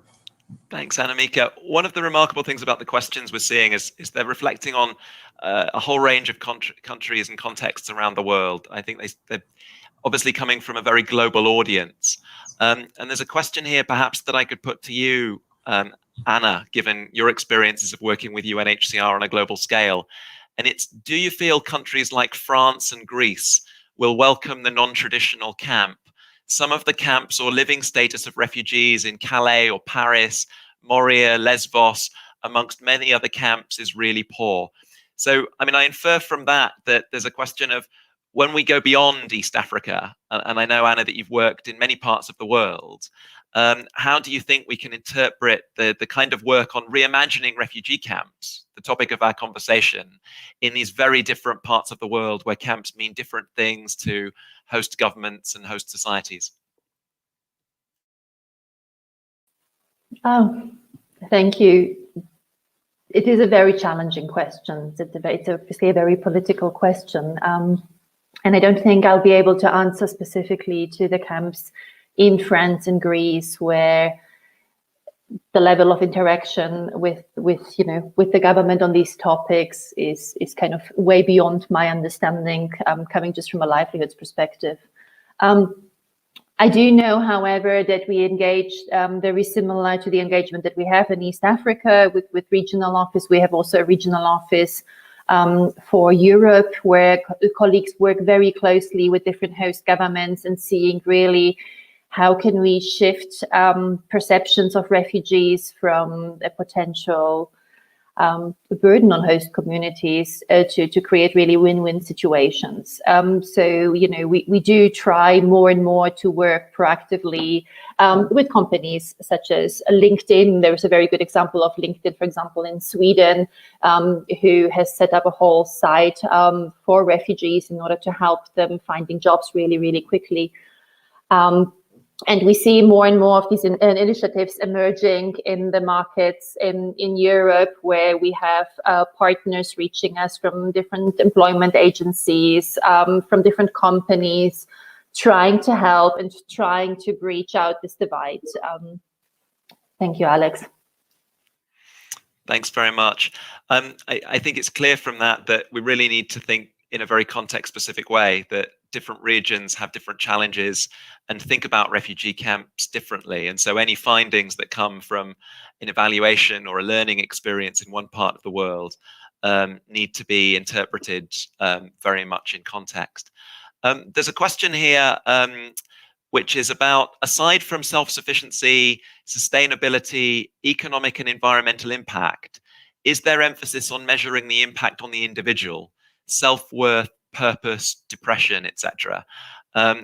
Thanks, Annemieke. One of the remarkable things about the questions we're seeing is they're reflecting on a whole range of countries and contexts around the world. I think they're obviously coming from a very global audience. And there's a question here perhaps that I could put to you, Anna, given your experiences of working with UNHCR on a global scale. And it's, do you feel countries like France and Greece will welcome the non-traditional camp? Some of the camps or living status of refugees in Calais or Paris, Moria, Lesbos, amongst many other camps, is really poor. So, I mean, I infer from that there's a question of, when we go beyond East Africa, and I know, Anna, that you've worked in many parts of the world, how do you think we can interpret the kind of work on reimagining refugee camps, the topic of our conversation, in these very different parts of the world where camps mean different things to host governments and host societies? Oh, thank you. It is a very challenging question. It's obviously a very political question. And I don't think I'll be able to answer specifically to the camps in France and Greece, where the level of interaction with the government on these topics is kind of way beyond my understanding, coming just from a livelihoods perspective. I do know, however, that we engaged very similar to the engagement that we have in East Africa with regional office. We have also a regional office for Europe, where colleagues work very closely with different host governments and seeing really how can we shift perceptions of refugees from a potential burden on host communities to create really win-win situations. So, we do try more and more to work proactively with companies such as LinkedIn. There's a very good example of LinkedIn, for example, in Sweden, who has set up a whole site for refugees in order to help them finding jobs really, really quickly. And we see more and more of these initiatives emerging in the markets in Europe, where we have partners reaching us from different employment agencies, from different companies, trying to help and trying to breach out this divide. Thank you, Alex. Thanks very much. I think it's clear from that we really need to think in a very context-specific way, that different regions have different challenges and think about refugee camps differently. And so any findings that come from an evaluation or a learning experience in one part of the world need to be interpreted very much in context. There's a question here which is about, aside from self-sufficiency, sustainability, economic and environmental impact, is there emphasis on measuring the impact on the individual, self-worth, purpose, depression, etc.?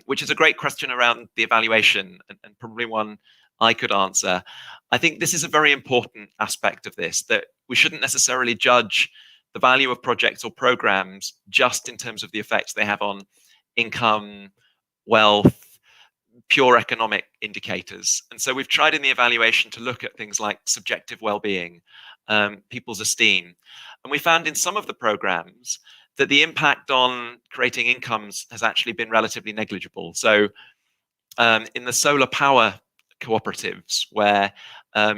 Which is a great question around the evaluation, and probably one I could answer. I think this is a very important aspect of this, that we shouldn't necessarily judge the value of projects or programs just in terms of the effects they have on income, wealth, pure economic indicators. And so we've tried in the evaluation to look at things like subjective well-being, people's esteem. And we found in some of the programs that the impact on creating incomes has actually been relatively negligible. So in the solar power cooperatives, where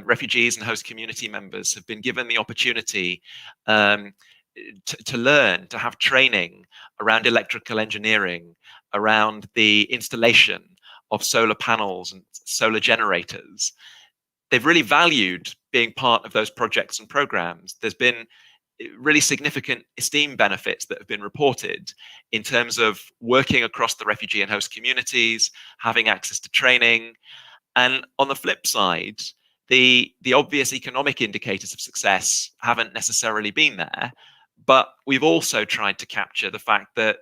refugees and host community members have been given the opportunity to learn, to have training around electrical engineering, around the installation of solar panels and solar generators, they've really valued being part of those projects and programs. There's been really significant esteem benefits that have been reported in terms of working across the refugee and host communities, having access to training. And on the flip side, the obvious economic indicators of success haven't necessarily been there. But we've also tried to capture the fact that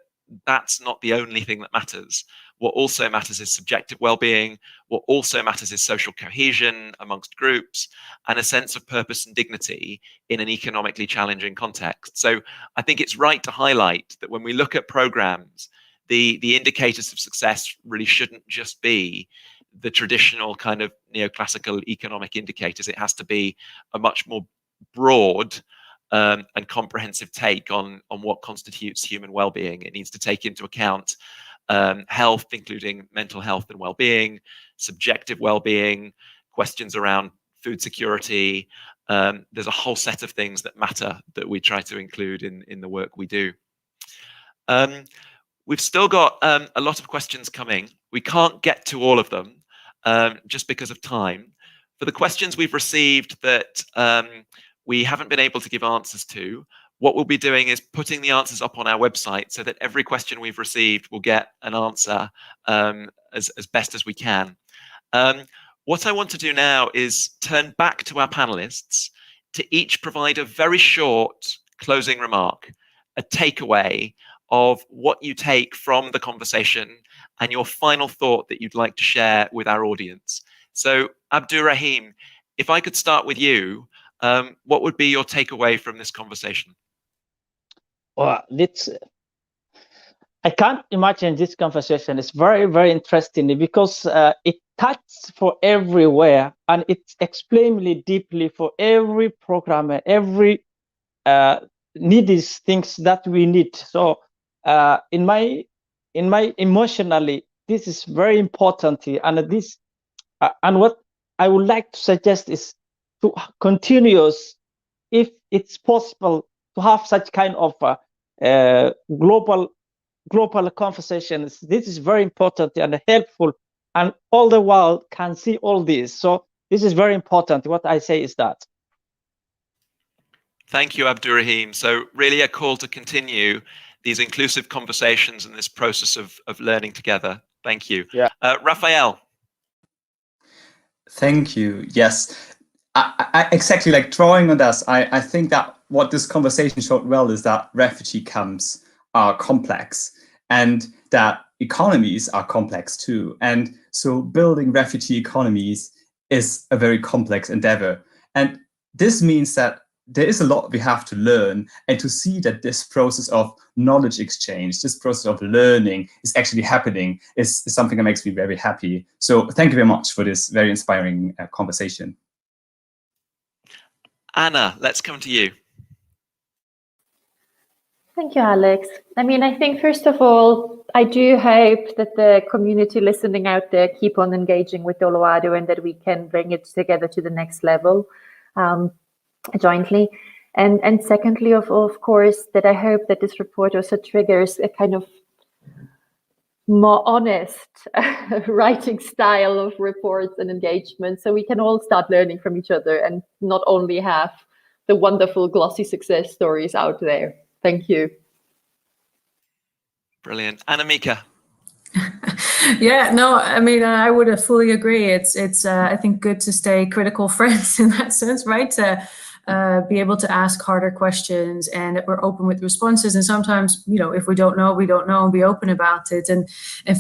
that's not the only thing that matters. What also matters is subjective well-being. What also matters is social cohesion amongst groups and a sense of purpose and dignity in an economically challenging context. So I think it's right to highlight that when we look at programs, the indicators of success really shouldn't just be the traditional kind of neoclassical economic indicators. It has to be a much more broad and comprehensive take on what constitutes human well-being. It needs to take into account health, including mental health and well-being, subjective well-being, questions around food security. There's a whole set of things that matter that we try to include in the work we do. We've still got a lot of questions coming. We can't get to all of them just because of time. For the questions we've received that we haven't been able to give answers to, what we'll be doing is putting the answers up on our website so that every question we've received will get an answer as best as we can. What I want to do now is turn back to our panelists to each provide a very short closing remark, a takeaway of what you take from the conversation and your final thought that you'd like to share with our audience. So, Abdurahim, if I could start with you, what would be your takeaway from this conversation? Well, I can't imagine this conversation. It's very, very interesting because it cuts for everywhere and it's explained deeply for every programmer, every needs things that we need. So in my emotionally, this is very important, and this and what I would like to suggest is to continuous, if it's possible, to have such kind of global conversations. This is very important and helpful, and all the world can see all this. So this is very important. What I say is that. Thank you, Abdurahim. So really a call to continue these inclusive conversations and this process of learning together. Thank you. Yeah. Raphael. Thank you. Yes, I exactly, like drawing on this, I think that what this conversation showed well is that refugee camps are complex and that economies are complex too. And so building refugee economies is a very complex endeavor. And this means that there is a lot we have to learn, and to see that this process of knowledge exchange, this process of learning is actually happening is something that makes me very happy. So thank you very much for this very inspiring conversation. Anna, let's come to you. Thank you, Alex. I mean, I think first of all, I do hope that the community listening out there keep on engaging with Dollo Ado and that we can bring it together to the next level jointly. And secondly, of course, that I hope that this report also triggers a kind of more honest writing style of reports and engagement, so we can all start learning from each other and not only have the wonderful glossy success stories out there. Thank you. Brilliant. Annemieke. Yeah, no, I mean, I would fully agree. It's I think good to stay critical friends in that sense, right? To be able to ask harder questions, and that we're open with responses. And sometimes, you know, if we don't know, we don't know, and be open about it, and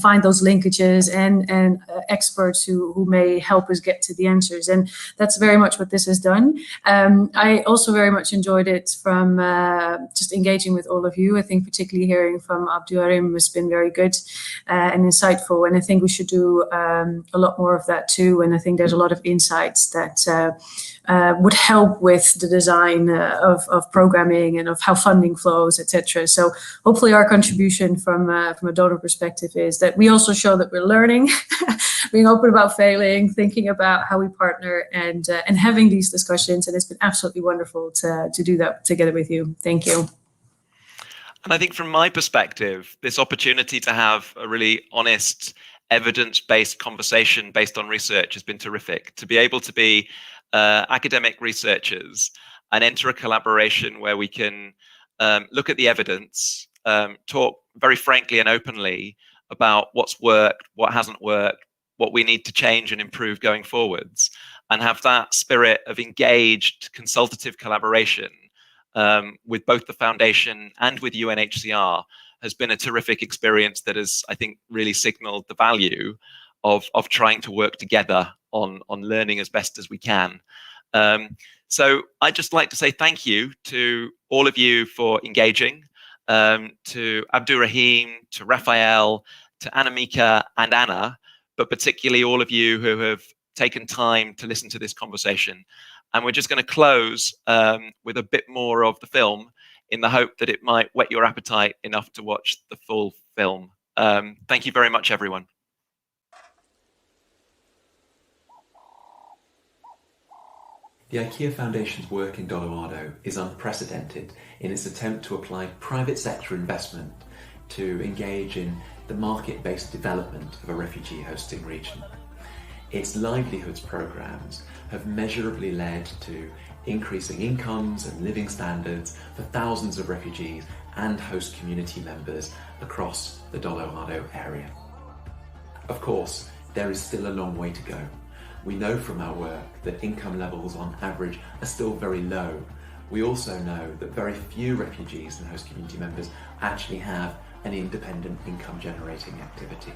find those linkages and experts who may help us get to the answers. And that's very much what this has done. I also very much enjoyed it from just engaging with all of you. I think particularly hearing from Abdurahim has been very good and insightful. And I think we should do a lot more of that too. And I think there's a lot of insights that would help with the design of programming and of how funding flows, etc. So hopefully our contribution from a donor perspective is that we also show that we're learning, being open about failing, thinking about how we partner, and having these discussions. And it's been absolutely wonderful to do that together with you. Thank you. And I think from my perspective, this opportunity to have a really honest, evidence-based conversation based on research has been terrific. To be able to be academic researchers and enter a collaboration where we can look at the evidence, talk very frankly and openly about what's worked, what hasn't worked, what we need to change and improve going forwards, and have that spirit of engaged consultative collaboration with both the foundation and with UNHCR has been a terrific experience that has, I think, really signaled the value of trying to work together on learning as best as we can. So I'd just like to say thank you to all of you for engaging, to Abdurahim, to Raphael, to Annemieke and Anna, but particularly all of you who have taken time to listen to this conversation. And we're just going to close with a bit more of the film in the hope that it might whet your appetite enough to watch the full film. Thank you very much, everyone. The IKEA Foundation's work in Dollo Ado is unprecedented in its attempt to apply private sector investment to engage in the market-based development of a refugee hosting region. Its livelihoods programs have measurably led to increasing incomes and living standards for thousands of refugees and host community members across the Dollo Ado area. Of course, there is still a long way to go. We know from our work that income levels on average are still very low. We also know that very few refugees and host community members actually have an independent income generating activity.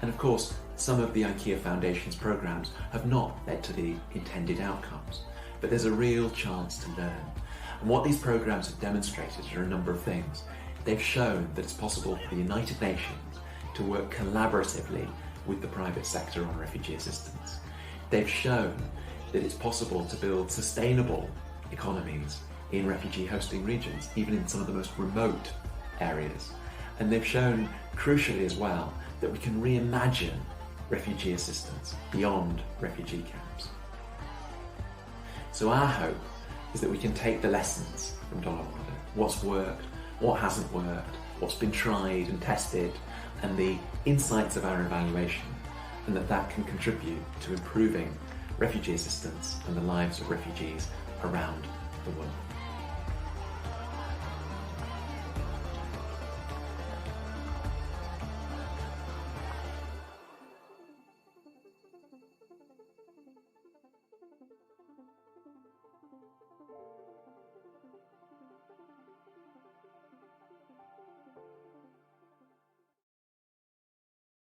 And of course, some of the IKEA Foundation's programs have not led to the intended outcomes, but there's a real chance to learn. And what these programs have demonstrated are a number of things. They've shown that it's possible for the United Nations to work collaboratively with the private sector on refugee assistance. They've shown that it's possible to build sustainable economies in refugee hosting regions, even in some of the most remote areas. And they've shown, crucially as well, that we can reimagine refugee assistance beyond refugee camps. So our hope is that we can take the lessons from Dollo Ado, what's worked, what hasn't worked, what's been tried and tested, and the insights of our evaluation, and that can contribute to improving refugee assistance and the lives of refugees around the world.